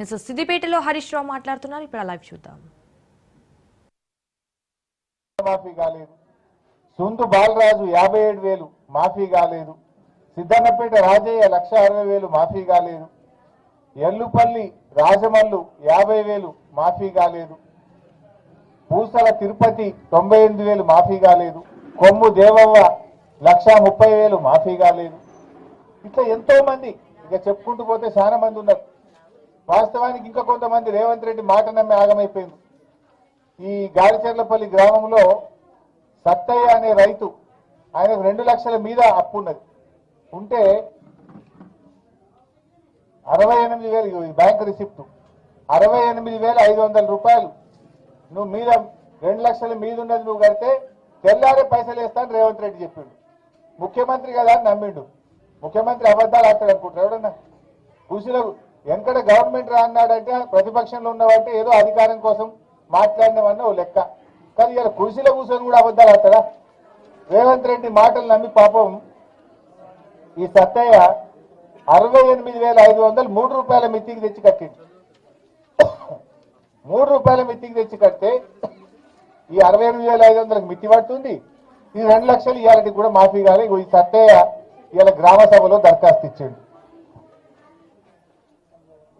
సిద్దిపేటలో హరీష్ రావు మాట్లాడుతున్నారు. ఇప్పుడు లైవ్ చూద్దాం. మాఫీ కాలేదు. సుందు బాలరాజు 57,000 మాఫీ కాలేదు. సిద్ధన్నపేట రాజయ్య 1,60,000 మాఫీ కాలేదు. ఎల్లుపల్లి రాజమల్లు 50,000 మాఫీ కాలేదు. పూసల తిరుపతి 98,000 మాఫీ కాలేదు. కొమ్ము దేవవ్వ 1,30,000 మాఫీ కాలేదు. ఇట్లా ఎంతో మంది ఇక చెప్పుకుంటూ పోతే చాలా మంది ఉన్నారు. వాస్తవానికి ఇంకా కొంతమంది రేవంత్ రెడ్డి మాట నమ్మి ఆగమైపోయింది. ఈ గాలిచెర్లపల్లి గ్రామంలో సత్తయ్య అనే రైతు, ఆయనకు 2 లక్షల మీద అప్పు ఉన్నది. ఉంటే 68,000 బ్యాంక్ రిసిప్ట్ 68,500 రూపాయలు నువ్వు మీద 2 లక్షల మీద ఉన్నది నువ్వు కడితే తెల్లారే పైసలు వేస్తాను రేవంత్ రెడ్డి చెప్పిండు. ముఖ్యమంత్రి కదా అని నమ్మిండు. ముఖ్యమంత్రి అబద్ధాలు ఆడతాడు అనుకుంటారు ఎవడన్నా. కృషిలో వెంకట గవర్నమెంట్ రా అన్నాడంటే ప్రతిపక్షంలో ఉన్నవంటే ఏదో అధికారం కోసం మాట్లాడినవన్న ఓ లెక్క. కానీ ఇలా కృషిలో కూర్చొని కూడా అబద్ధాలు ఆడతాడా? రేవంత్ రెడ్డి మాటలు నమ్మి పాపం ఈ సత్తయ్య 68,500 3 రూపాయల మిత్తికి తెచ్చి కట్టిండు. 3 రూపాయల మిత్తికి తెచ్చి కడితే ఈ 68,500కి మిత్తి పడుతుంది. ఈ 2 లక్షలు ఇవాళకి కూడా మాఫీ కాలే. ఈ సత్తయ్య ఇవాళ గ్రామ సభలో దరఖాస్తు ఇచ్చాడు.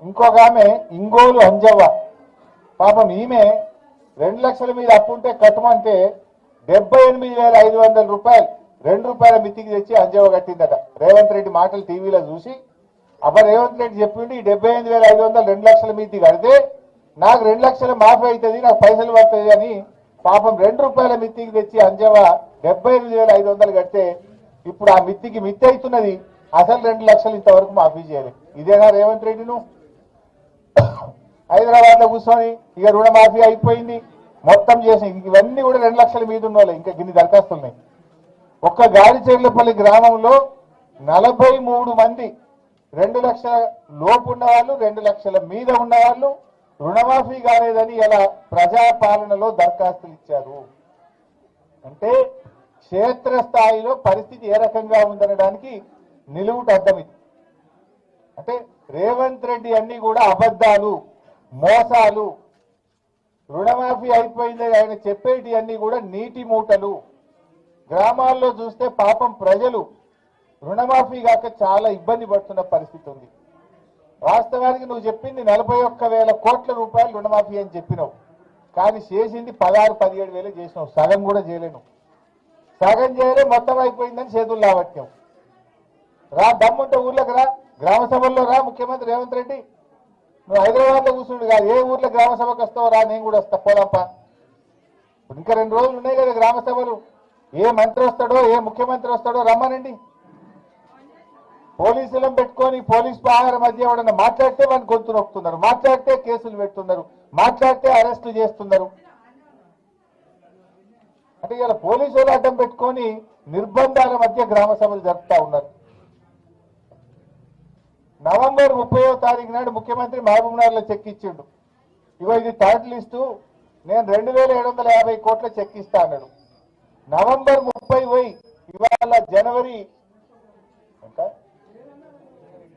ఇంకొక ఆమె ఇంగోలు అంజవ్వ పాపం ఈమె 2 లక్షల మీద అప్పుంటే కట్టమంటే 78,500 రూపాయలు 2 రూపాయల మిత్తికి తెచ్చి అంజవ్వ కట్టిందట. రేవంత్ రెడ్డి మాటలు టీవీలో చూసి అబ్బా రేవంత్ రెడ్డి చెప్పిండు ఈ 78,500 2 లక్షల మిత్తి కడితే నాకు 2 లక్షలు మాఫీ అవుతుంది, నాకు పైసలు పడుతుంది అని పాపం 2 రూపాయల మిత్తికి తెచ్చి అంజవ్వ 78,500 కడితే ఇప్పుడు ఆ మిత్తికి మిత్తి అవుతున్నది. అసలు 2 లక్షలు ఇంతవరకు మాఫీ చేయాలి. ఇదేనా రేవంత్ రెడ్డి? నువ్వు హైదరాబాద్ లో కూర్చొని ఇక రుణమాఫీ అయిపోయింది మొత్తం చేసి ఇవన్నీ కూడా 2 లక్షల మీద ఉన్నోళ్ళే. ఇంకా గిన్ని దరఖాస్తులున్నాయి. ఒక్క గాలిచెర్లపల్లి గ్రామంలో 43 మంది 2 లక్షల లోపు ఉన్నవాళ్ళు 2 లక్షల మీద ఉన్నవాళ్ళు రుణమాఫీ కాలేదని ఇలా ప్రజాపాలనలో దరఖాస్తులు ఇచ్చారు. అంటే క్షేత్రస్థాయిలో పరిస్థితి ఏ రకంగా ఉందనడానికి నిలువుట అర్థం ఇది. అంటే రేవంత్ రెడ్డి అన్ని కూడా అబద్ధాలు, మోసాలు. రుణమాఫీ అయిపోయిందని ఆయన చెప్పేటి అన్ని కూడా నీటి మూటలు. గ్రామాల్లో చూస్తే పాపం ప్రజలు రుణమాఫీ కాక చాలా ఇబ్బంది పడుతున్న పరిస్థితి ఉంది. వాస్తవానికి నువ్వు చెప్పింది 41,000 కోట్ల రూపాయలు రుణమాఫీ అని చెప్పినావు. కానీ చేసింది 16,000-17,000 చేసినావు. సగం కూడా చేయలేను. సగం చేయలే, మొత్తం అయిపోయిందని చేతులు లావట్టావు. రా, దమ్ముంటే ఊర్లోకి రా, గ్రామ సభల్లో రా. ముఖ్యమంత్రి రేవంత్ రెడ్డి నువ్వు హైదరాబాద్ లో కూర్చుండు కాదు, ఏ ఊర్లో గ్రామ సభకు వస్తావో రా, నేను కూడా వస్తా పోదాంపా. ఇంకా 2 రోజులు ఉన్నాయి కదా గ్రామ సభలు. ఏ మంత్రి వస్తాడో ఏ ముఖ్యమంత్రి వస్తాడో రమ్మనండి. పోలీసులను పెట్టుకొని పోలీస్ పహార మధ్య ఎవడన్నా మాట్లాడితే వాడిని గొంతు నొక్కుతున్నారు, మాట్లాడితే కేసులు పెడుతున్నారు, మాట్లాడితే అరెస్టులు చేస్తున్నారు. అంటే ఇలా పోలీసులు అడ్డం పెట్టుకొని నిర్బంధాల మధ్య గ్రామ సభలు జరుపుతా ఉన్నారు. నవంబర్ 30వ తారీఖు నాడు ముఖ్యమంత్రి మహబూబ్నగర్లో చెక్ ఇచ్చిండు. ఇగో ఇది థర్డ్ లిస్టు, నేను 2,750 కోట్ల చెక్ ఇస్తా అన్నాడు. నవంబర్ 30 పోయి ఇవాళ జనవరి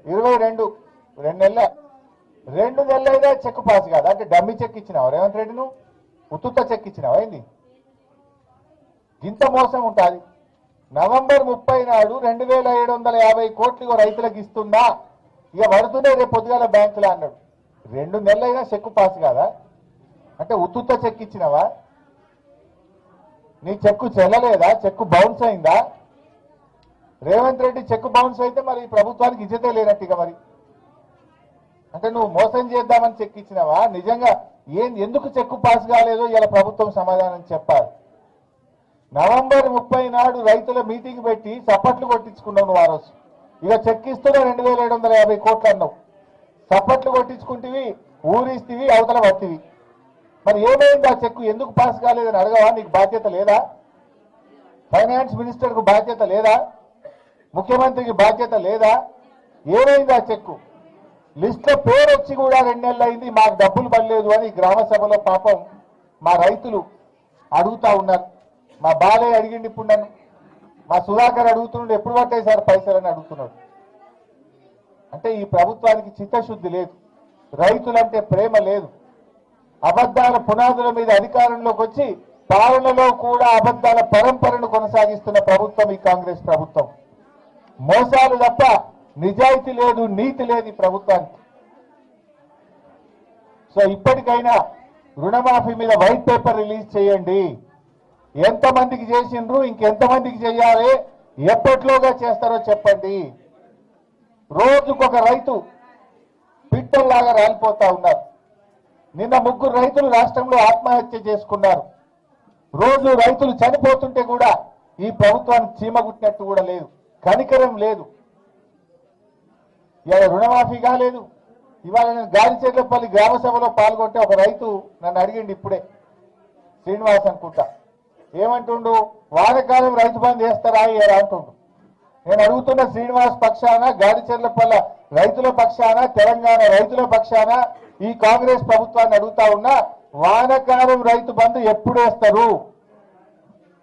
22, 2 నెలల 2 నెలలైనా చెక్ పాస్ కాదు. అంటే డమ్మీ చెక్ ఇచ్చినావా రేవంత్ రెడ్డి? నువ్వు ఉత్తుత్త చెక్ ఇచ్చినావా ఏంది? ఇంత మోసం ఉంటుంది. నవంబర్ 30 నాడు 2,750 కోట్లు రైతులకు ఇస్తున్నా, ఇక పడుతుండే రేపు పొద్దుగాల బ్యాంకులో అన్నాడు. 2 నెలలైనా చెక్ పాస్ కాదా? అంటే ఉత్తుత్త చెక్ ఇచ్చినావా? నీ చెక్కు చెల్లలేదా? చెక్కు బౌన్స్ అయిందా? రేవంత్ రెడ్డి చెక్కు బౌన్స్ అయితే మరి ప్రభుత్వానికి ఇజ్జతే లేనట్టు. ఇక మరి అంటే నువ్వు మోసం చేద్దామని చెక్ ఇచ్చినావా? నిజంగా ఎందుకు చెక్కు పాస్ కాలేదో ఇలా ప్రభుత్వం సమాధానం చెప్పాలి. నవంబర్ 30 నాడు రైతుల మీటింగ్ పెట్టి చప్పట్లు కొట్టించుకున్నావు నువ్వు. ఆ రోజు ఇక చెక్ ఇస్తున్నా 2,750 కోట్లు అన్నావు. చప్పట్లు కొట్టించుకుంటేవి, ఊరిస్తేవి, అవతల పట్టివి. మరి ఏమైంది ఆ చెక్కు? ఎందుకు పాస్ కాలేదని అడగవా? నీకు బాధ్యత లేదా? ఫైనాన్స్ మినిస్టర్కు బాధ్యత లేదా? ముఖ్యమంత్రికి బాధ్యత లేదా? ఏమైంది ఆ చెక్కు? లిస్టులో పేరు వచ్చి కూడా 2 నెలలు అయింది, మాకు డబ్బులు పడలేదు అని గ్రామ సభలో పాపం మా రైతులు అడుగుతా ఉన్నారు. మా బాలయ్య అడిగిండి, ఇప్పుడు నన్ను మా సుధాకర్ అడుగుతున్నాడు, ఎప్పుడు పట్టాయి సార్ పైసలని అడుగుతున్నాడు. అంటే ఈ ప్రభుత్వానికి చిత్తశుద్ధి లేదు. రైతులంటే ప్రేమ లేదు. అబద్ధాల పునాదుల మీద అధికారంలోకి వచ్చి పాలనలో కూడా అబద్ధాల పరంపరను కొనసాగిస్తున్న ప్రభుత్వం ఈ కాంగ్రెస్ ప్రభుత్వం. మోసాలు తప్ప నిజాయితీ లేదు, నీతి లేదు ఈ ప్రభుత్వానికి. సో ఇప్పటికైనా రుణమాఫీ మీద వైట్ పేపర్ రిలీజ్ చేయండి. ఎంతమందికి చేసిండ్రు, ఇంకెంతమందికి చేయాలి, ఎప్పట్లోగా చేస్తారో చెప్పండి. రోజుకొక రైతు పిట్టల్లాగా రాలిపోతా ఉన్నారు. నిన్న 3 రైతులు రాష్ట్రంలో ఆత్మహత్య చేసుకున్నారు. రోజు రైతులు చనిపోతుంటే కూడా ఈ ప్రభుత్వానికి చీమగుట్టినట్టు కూడా లేదు, కనికరం లేదు. ఇవాళ రుణమాఫీ కాలేదు. ఇవాళ నేను గాలిచెర్లపల్లి గ్రామ సభలో పాల్గొంటే ఒక రైతు నన్ను అడిగిండు ఇప్పుడే, శ్రీనివాస్ అనుకుంటా, ఏమంటుండు, వానకాలం రైతు బంధు వేస్తారా అయ్యారా అంటుండు. నేను అడుగుతున్న శ్రీనివాస్ పక్షాన, గాలిచెర్లపల్ల రైతుల పక్షాన, తెలంగాణ రైతుల పక్షాన ఈ కాంగ్రెస్ ప్రభుత్వాన్ని అడుగుతా ఉన్నా, వానకాలం రైతు బంధు ఎప్పుడు వేస్తారు?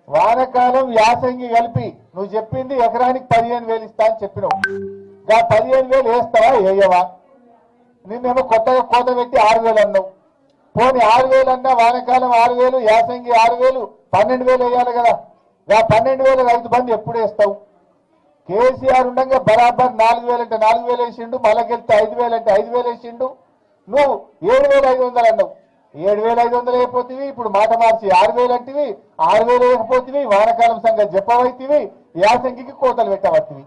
వానకాలం యాసంగి కలిపి నువ్వు చెప్పింది ఎకరానికి 15,000 ఇస్తా అని చెప్పినావు. 15,000 వేస్తావా వేయవా? నిన్నేమో కొత్తగా కోత పెట్టి 6,000 అన్నావు. పోనీ 6,000 అన్నా వానకాలం 6,000, యాసంగి 6,000, 12,000 వేయాలి కదా. 12,000 రైతు బంధు ఎప్పుడు వేస్తావు? కేసీఆర్ ఉండగా బరాబర్ 4,000 అంటే 4,000 వేసిండు, మళ్ళకెళ్తే 5,000 అంటే 5,000 వేసిండు. నువ్వు 7,500 అన్నావు. 7,500 అయిపోతుంది. ఇప్పుడు మాట మార్చి 6,000 అంటివి, 6,000 వేయకపోతుంది. వానకాలం సంగతి చెప్పవైతివి, యాసంగికి కోతలు పెట్టవత్తివి.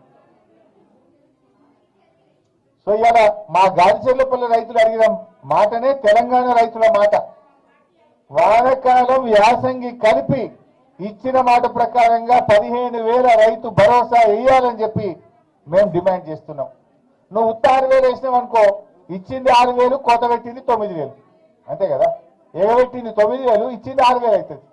సో ఇలా మా గాలిచెర్లపల్లి రైతులు అడిగిన మాటనే తెలంగాణ రైతుల మాట. వానకాలం యాసంగి కలిపి ఇచ్చిన మాట ప్రకారంగా 15,000 రైతు భరోసా వేయాలని చెప్పి మేము డిమాండ్ చేస్తున్నాం. నువ్వు ఉత్త 6,000 వేసినావు అనుకో, ఇచ్చింది 6,000, కోత పెట్టింది 9,000, అంతే కదా. ఎగబెట్టింది 9,000, ఇచ్చింది 6,000 అవుతుంది.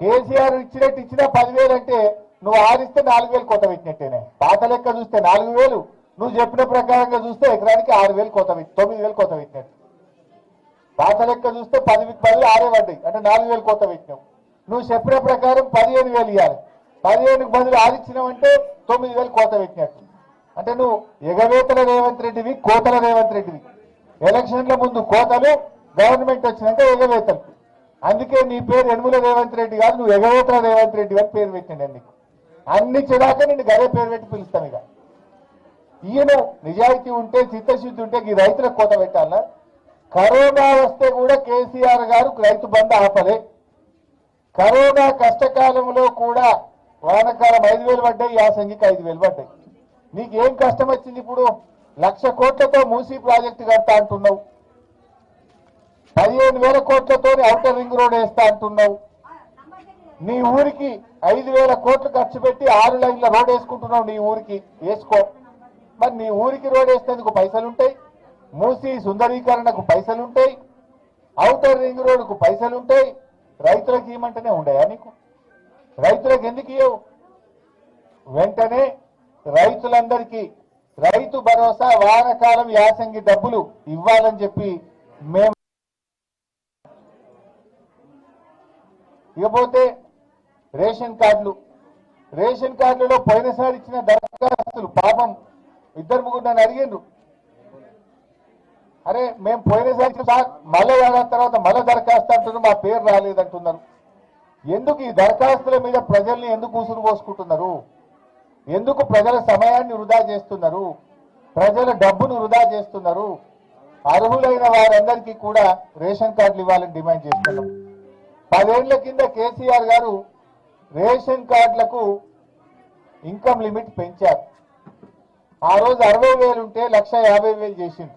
కేసీఆర్ ఇచ్చినట్టు ఇచ్చినా 10,000 అంటే నువ్వు 6 ఇస్తే 4,000 కోత పెట్టినట్టేనే. పాత లెక్క చూస్తే 4,000, నువ్వు చెప్పిన ప్రకారంగా చూస్తే ఎకరానికి 6,000 కోత పెట్టి 9,000 కోత పెట్టినట్టు. పాత లెక్క చూస్తే 10కి 10 6 పడ్డాయి అంటే 4,000 కోత పెట్టినావు. నువ్వు చెప్పిన ప్రకారం 15,000 ఇవ్వాలి. 15కి బదులు 6 ఇచ్చినావంటే 9,000 కోత పెట్టినట్టు. అంటే నువ్వు ఎగవేతల రేవంత్ రెడ్డివి, కోతల రేవంత్ రెడ్డివి. ఎలక్షన్ల ముందు కోతలు, గవర్నమెంట్ వచ్చినాక ఎగవేతలు. అందుకే నీ పేరు యనుమల రేవంత్ రెడ్డి కాదు, నువ్వు ఎగవేతల రేవంత్ రెడ్డి అని పేరు పెట్టిండి. నీకు అన్ని చెడాక నిన్ను గదే పేరు పెట్టి పిలుస్తాం. ఇక ఈయన నిజాయితీ ఉంటే, చిత్తశుద్ధి ఉంటే ఈ రైతులకు కోత పెట్టాలా? కరోనా వస్తే కూడా కేసీఆర్ గారు రైతు బంధు ఆపలే. కరోనా కష్టకాలంలో కూడా వానకాలం 5,000 పడ్డాయి, యాసంగికి 5,000 పడ్డాయి. నీకేం కష్టం వచ్చింది? ఇప్పుడు 1,00,000 కోట్లతో మూసీ ప్రాజెక్టు కడతా అంటున్నావు, 15,000 కోట్లతో ఔటర్ రింగ్ రోడ్ వేస్తా అంటున్నావు. నీ ఊరికి 5,000 కోట్లు ఖర్చు పెట్టి 6 లైన్ల రోడ్ వేసుకుంటున్నావు. నీ ఊరికి వేసుకో. మరి నీ ఊరికి రోడ్ వేసేందుకు పైసలుంటాయి, మూసీ సుందరీకరణకు పైసలుంటాయి, ఔటర్ రింగ్ రోడ్కు పైసలుంటాయి. రైతులకు ఇవ్వమంటేనే ఉండయా నీకు? రైతులకు ఎందుకు ఇవ్వవు? వెంటనే రైతులందరికీ రైతు భరోసా, వానకాలం యాసంగి డబ్బులు ఇవ్వాలని చెప్పి మేము. ఇకపోతే రేషన్ కార్డులలో పోయినసారి ఇచ్చిన దరఖాస్తులు పాపం 2-3 నన్ను అడిగిండ్రు, అరే మేము పోయినసారి సార్ మళ్ళీ ఏడాది తర్వాత మళ్ళీ దరఖాస్తు అంటున్నారు, మా పేరు రాలేదంటున్నారు. ఎందుకు ఈ దరఖాస్తుల మీద ప్రజల్ని ఎందుకు ఉసురు పోసుకుంటున్నారు? ఎందుకు ప్రజల సమయాన్ని వృధా చేస్తున్నారు? ప్రజల డబ్బును వృధా చేస్తున్నారు? అర్హులైన వారందరికీ కూడా రేషన్ కార్డులు ఇవ్వాలని డిమాండ్ చేస్తున్నాం. 10 ఏళ్ల కింద కేసీఆర్ గారు రేషన్ కార్డులకు ఇన్కమ్ లిమిట్ పెంచారు. ఆ రోజు 60,000 ఉంటే 1,50,000 చేసిండు.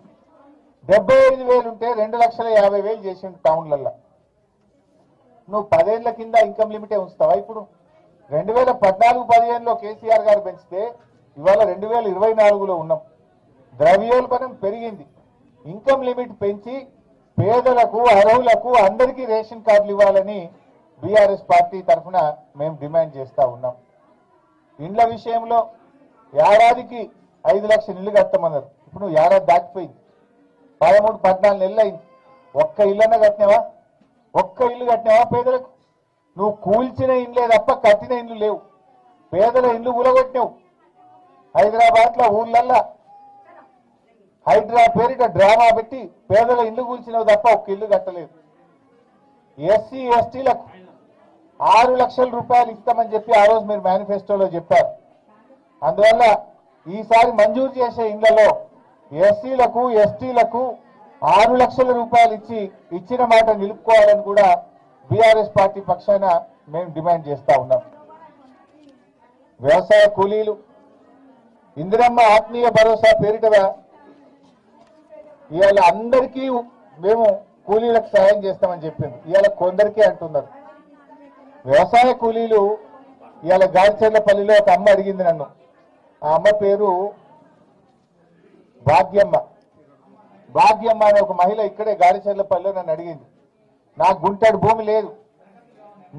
75,000 ఉంటే 2,50,000 చేసిండు టౌన్లలో. నువ్వు 10 ఏళ్ల కింద ఇన్కమ్ లిమిటే ఉంచుతావా? ఇప్పుడు 2014-15లో కేసీఆర్ గారు పెంచితే ఇవాళ 2024లో ఉన్నాం. ద్రవ్యోల్బణం పెరిగింది. ఇన్కమ్ లిమిట్ పెంచి పేదలకు, అర్హులకు అందరికీ రేషన్ కార్డులు ఇవ్వాలని బీఆర్ఎస్ పార్టీ తరఫున మేము డిమాండ్ చేస్తా ఉన్నాం. ఇండ్ల విషయంలో ఏడాదికి 5 లక్షల ఇల్లు కట్టమన్నారు. ఇప్పుడు నువ్వు ఏడాది దాటిపోయింది, 13-14 నెలలు అయింది. ఒక్క ఇల్లన్నా కట్టినావా? ఒక్క ఇల్లు కట్టినావా పేదలకు? నువ్వు కూల్చిన ఇండ్లే తప్ప కట్టిన ఇండ్లు లేవు. పేదల ఇండ్లు కూలగొట్టినావు. హైదరాబాద్లో ఊర్లల్లా హైడ్రా పేరిట డ్రామా పెట్టి పేదల ఇల్లు కూల్చినవి తప్ప ఒక్క ఇల్లు కట్టలేదు. ఎస్సీ ఎస్టీలకు 6 లక్షల రూపాయలు ఇస్తామని చెప్పి ఆ రోజు మీరు మేనిఫెస్టోలో చెప్పారు. అందువల్ల ఈసారి మంజూరు చేసే ఇళ్లలో ఎస్సీలకు ఎస్టీలకు 6 లక్షల రూపాయలు ఇచ్చిన మాట నిలుపుకోవాలని కూడా బీఆర్ఎస్ పార్టీ పక్షాన మేము డిమాండ్ చేస్తా ఉన్నాం. వ్యవసాయ కూలీలు ఇందిరమ్మ ఆత్మీయ భరోసా పేరిట ఇవాళ అందరికీ మేము కూలీలకు సాయం చేస్తామని చెప్పింది. ఇవాళ కొందరికే అంటున్నారు. వ్యవసాయ కూలీలు ఇవాళ గారిచెర్లపల్లిలో ఒక అమ్మ అడిగింది నన్ను. ఆ అమ్మ పేరు భాగ్యమ్మ. భాగ్యమ్మ అనే ఒక మహిళ ఇక్కడే గారిచెర్లపల్లిలో నన్ను అడిగింది, నాకు గుంటడి భూమి లేదు,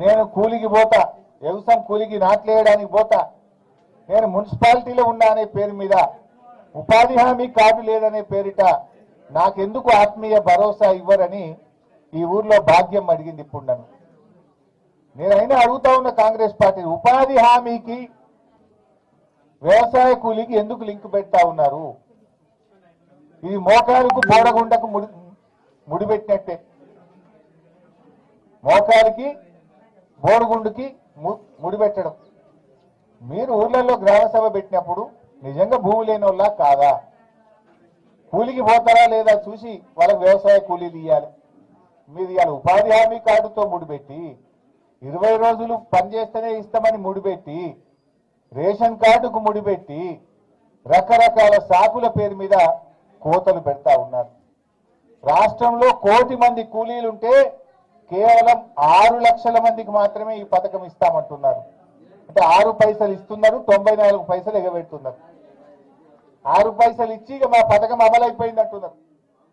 నేను కూలికి పోతా, వ్యవసాయం కూలికి నాట్లేయడానికి పోతా, నేను మున్సిపాలిటీలో ఉన్నా అనే పేరు మీద ఉపాధి హామీ కార్డు లేదనే పేరిట నాకెందుకు ఆత్మీయ భరోసా ఇవ్వరని ఈ ఊర్లో భాగ్యం అడిగింది. ఇప్పుడు నన్ను నేనైనా అడుగుతా ఉన్న కాంగ్రెస్ పార్టీ, ఉపాధి హామీకి వ్యవసాయ కూలీకి ఎందుకు లింక్ పెడతా ఉన్నారు? ఇది మోకాలుకు బోడగుండకు ముడిపెట్టినట్టే. మోకాలికి బోడుగుండుకి ముడిపెట్టడం. మీరు ఊర్లలో గ్రామ సభ పెట్టినప్పుడు నిజంగా భూమి లేని వాళ్ళ కాదా, కూలికి పోతారా లేదా చూసి వాళ్ళకి వ్యవసాయ కూలీలు ఇవ్వాలి. మీరు ఇవాళ ఉపాధి హామీ కార్డుతో ముడిపెట్టి 20 రోజులు పనిచేస్తేనే ఇస్తామని ముడిపెట్టి రేషన్ కార్డుకు ముడిపెట్టి రకరకాల సాకుల పేరు మీద కోతలు పెడతా ఉన్నారు. రాష్ట్రంలో 1 కోటి మంది కూలీలుంటే కేవలం 6 లక్షల మందికి మాత్రమే ఈ పథకం ఇస్తామంటున్నారు. అంటే 6 పైసలు ఇస్తున్నారు, 94 పైసలు ఎగబెడుతున్నారు. 6 పైసలు ఇచ్చి ఇక మా పథకం అమలైపోయింది అంటున్నారు.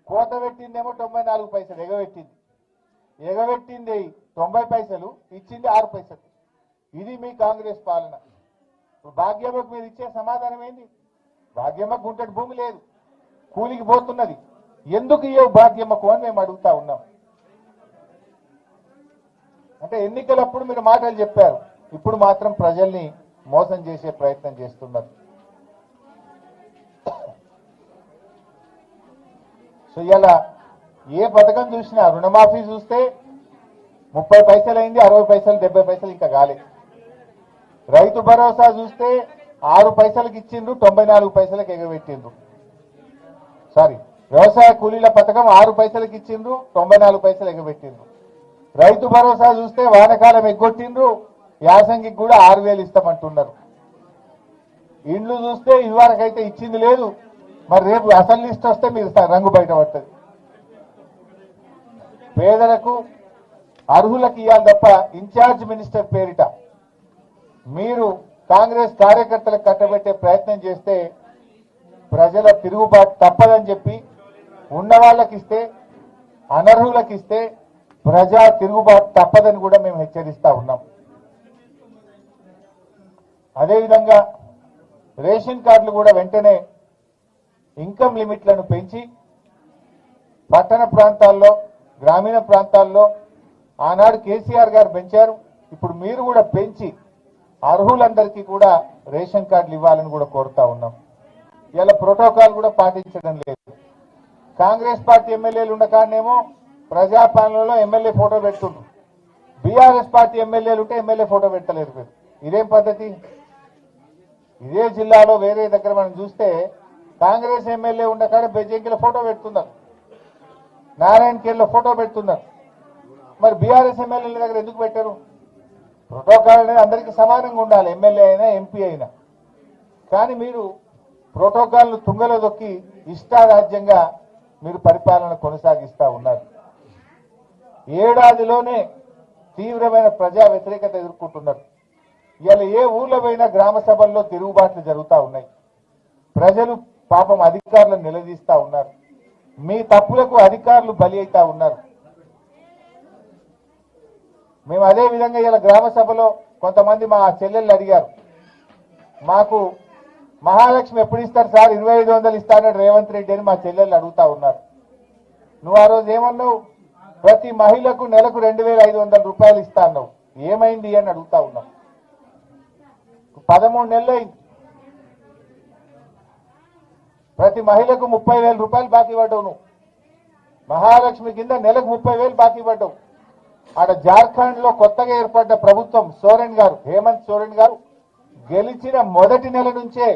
కోత పెట్టిందేమో 94 పైసలు, ఎగబెట్టింది 90 పైసలు, ఇచ్చింది 6 పైసలు. ఇది మీ కాంగ్రెస్ పాలన. భాగ్యమ్మకు మీరు ఇచ్చే సమాధానం ఏంది? భాగ్యమ్మకు గుంటడి భూమి లేదు, కూలికి పోతున్నది, ఎందుకు ఇవ్వవు భాగ్యమ్మకు అని మేము అడుగుతా ఉన్నాం. అంటే ఎన్నికలప్పుడు మీరు మాటలు చెప్పారు, ఇప్పుడు మాత్రం ప్రజల్ని మోసం చేసే ప్రయత్నం చేస్తున్నారు. సో ఇలా ఏ పథకం చూసినా రుణమాఫీ చూస్తే 30 పైసలు అయింది, 60 పైసలు 70 పైసలు ఇంకా కాలేదు. రైతు భరోసా చూస్తే 6 పైసలకు ఇచ్చిండ్రు, 94 పైసలకు ఎగబెట్టిండ్రు. సారీ, వ్యవసాయ కూలీల పథకం 6 పైసలకు ఇచ్చిండ్రు, 94 పైసలు ఎగబెట్టిండ్రు. రైతు భరోసా చూస్తే వానకాలం ఎగ్గొట్టిండ్రు, యాసంగికి కూడా 6,000 ఇస్తామంటున్నారు. ఇండ్లు చూస్తే ఇదివరకైతే ఇచ్చింది లేదు, మరి రేపు అసలు లిస్ట్ వస్తే మీరు రంగు బయట పడుతుంది. పేదలకు అర్హులకు ఇవ్వాలి తప్ప ఇన్ఛార్జ్ మినిస్టర్ పేరిట మీరు కాంగ్రెస్ కార్యకర్తలకు కట్టబెట్టే ప్రయత్నం చేస్తే ప్రజల తిరుగుబాటు తప్పదని చెప్పి ఉన్న వాళ్ళకి ఇస్తే, అనర్హులకు ఇస్తే ప్రజా తిరుగుబాటు తప్పదని కూడా మేము హెచ్చరిస్తా ఉన్నాం. అదేవిధంగా రేషన్ కార్డులు కూడా వెంటనే ఇన్కమ్ లిమిట్లను పెంచి పట్టణ ప్రాంతాల్లో, గ్రామీణ ప్రాంతాల్లో ఆనాడు కేసీఆర్ గారు పెంచారు, ఇప్పుడు మీరు కూడా పెంచి అర్హులందరికీ కూడా రేషన్ కార్డులు ఇవ్వాలని కూడా కోరుతా ఉన్నాం. ఇలా ప్రోటోకాల్ కూడా పాటించడం లేదు. కాంగ్రెస్ పార్టీ ఎమ్మెల్యేలు ఉండకానేమో ప్రజాపాలనలో ఎమ్మెల్యే ఫోటో పెడుతుండ్రు, బీఆర్ఎస్ పార్టీ ఎమ్మెల్యేలు ఉంటే ఎమ్మెల్యే ఫోటో పెట్టలేరు మీరు. ఇదేం పద్ధతి? ఇదే జిల్లాలో వేరే దగ్గర మనం చూస్తే కాంగ్రెస్ ఎమ్మెల్యే ఉండకానే బెజ్జంకిలో ఫోటో పెడుతున్నారు, నారాయణఖేడ్లో ఫోటో పెడుతున్నారు. మరి బీఆర్ఎస్ ఎమ్మెల్యేల దగ్గర ఎందుకు పెట్టారు? ప్రోటోకాల్ అనేది అందరికీ సమానంగా ఉండాలి, ఎమ్మెల్యే అయినా ఎంపీ అయినా. కానీ మీరు ప్రోటోకాల్ను తుంగలో దొక్కి ఇష్టారాజ్యంగా మీరు పరిపాలన కొనసాగిస్తూ ఉన్నారు. ఏడాదిలోనే తీవ్రమైన ప్రజా వ్యతిరేకత ఎదుర్కొంటున్నారు. ఇవాళ ఏ ఊర్లో పోయినా గ్రామ సభల్లో తిరుగుబాట్లు జరుగుతూ ఉన్నాయి. ప్రజలు పాపం అధికారులను నిలదీస్తా ఉన్నారు. మీ తప్పులకు అధికారులు బలి అవుతా ఉన్నారు. మేము అదే విధంగా ఇలా గ్రామ సభలో కొంతమంది మా చెల్లెళ్ళు అడిగారు, మాకు మహాలక్ష్మి ఎప్పుడు ఇస్తారు సార్, 2500 ఇస్తానని రేవంత్ రెడ్డి అని మా చెల్లెళ్ళు అడుగుతా ఉన్నారు. నువ్వు ఆ రోజు ఏమన్నావు? ప్రతి మహిళకు నెలకు 2500 రూపాయలు ఇస్తా అన్నావు, ఏమైంది అని అడుగుతా ఉన్నావు. 13 నెలలు అయింది. ప్రతి మహిళకు 30,000 రూపాయలు బాకీ పడ్డావు నువ్వు. మహాలక్ష్మి కింద నెలకు 30,000 బాకీ పడ్డావు. ఆడ జార్ఖండ్ లో కొత్తగా ఏర్పడ్డ ప్రభుత్వం సోరెన్ గారు, హేమంత్ సోరెన్ గారు గెలిచిన మొదటి నెల నుంచే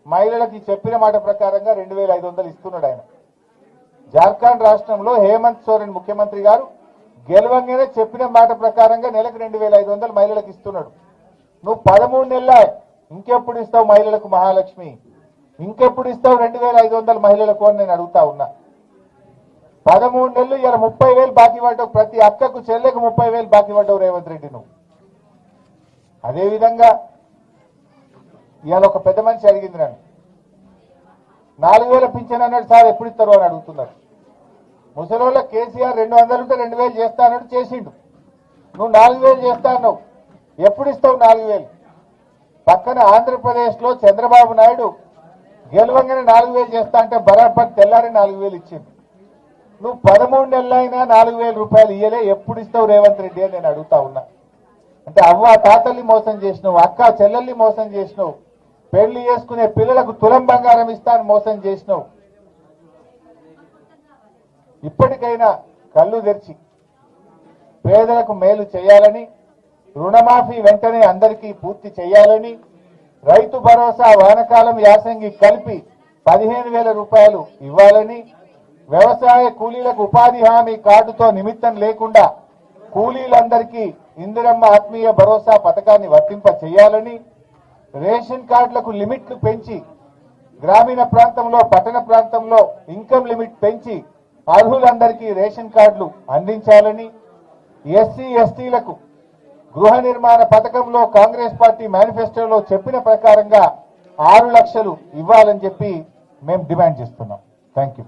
మహిళలకి చెప్పిన మాట ప్రకారంగా 2,500 ఇస్తున్నాడు ఆయన. జార్ఖండ్ రాష్ట్రంలో హేమంత్ సోరెన్ ముఖ్యమంత్రి గారు గెలవంగానే చెప్పిన మాట ప్రకారంగా నెలకు 2,500 మహిళలకు ఇస్తున్నాడు. నువ్వు 13 నెలల ఇంకెప్పుడు ఇస్తావు మహిళలకు మహాలక్ష్మి? ఇంకెప్పుడు ఇస్తావు 2,500 మహిళలకు అని నేను అడుగుతా ఉన్నా. 13 నెలలు ఇలా 30,000 బాకీ పడ్డావు. ప్రతి అక్కకు చెల్లెకు 30,000 బాకీ పడ్డావు రేవంత్ రెడ్డి నువ్వు. అదేవిధంగా ఇవాళ ఒక పెద్ద మనిషి అడిగింది నన్ను, 4,000 పింఛన్ అన్నాడు సార్, ఎప్పుడు ఇస్తారు అని అడుగుతున్నారు. ముసలోళ్ళ కేసీఆర్ 200 ఉంటే 2,000 చేస్తా అన్నాడు, చేసిండు. నువ్వు 4,000 చేస్తా అన్నావు, ఎప్పుడు ఇస్తావు 4,000? పక్కన ఆంధ్రప్రదేశ్ లో చంద్రబాబు నాయుడు గెలవంగానే 4,000 చేస్తా అంటే బరాబర్ తెల్లారి 4,000 ఇచ్చింది. నువ్వు 13 నెలలైనా 4,000 రూపాయలు ఇయ్యలే, ఎప్పుడు ఇస్తావు రేవంత్ రెడ్డి అని నేను అడుగుతా ఉన్నా. అంటే అవ్వ తాతల్ని మోసం చేసినావు, అక్క చెల్లెల్ని మోసం చేసినావు, పెళ్లి చేసుకునే పిల్లలకు తులం బంగారం ఇస్తాను మోసం చేసినావు. ఇప్పటికైనా కళ్ళు తెరిచి పేదలకు మేలు చేయాలని, రుణమాఫీ వెంటనే అందరికీ పూర్తి చేయాలని, రైతు భరోసా వానకాలం యాసంగి కలిపి 15,000 రూపాయలు ఇవ్వాలని, వ్యవసాయ కూలీలకు ఉపాధి హామీ కార్డుతో నిమిత్తం లేకుండా కూలీలందరికీ ఇందిరమ్మ ఆత్మీయ భరోసా పథకాన్ని వర్తింప చేయాలని, రేషన్ కార్డులకు లిమిట్లు పెంచి గ్రామీణ ప్రాంతంలో పట్టణ ప్రాంతంలో ఇన్కమ్ లిమిట్ పెంచి అర్హులందరికీ రేషన్ కార్డులు అందించాలని, ఎస్సీ ఎస్టీలకు గృహ నిర్మాణ పథకంలో కాంగ్రెస్ పార్టీ మేనిఫెస్టోలో చెప్పిన ప్రకారంగా 6 లక్షలు ఇవ్వాలని చెప్పి మేము డిమాండ్ చేస్తున్నాం. Thank you.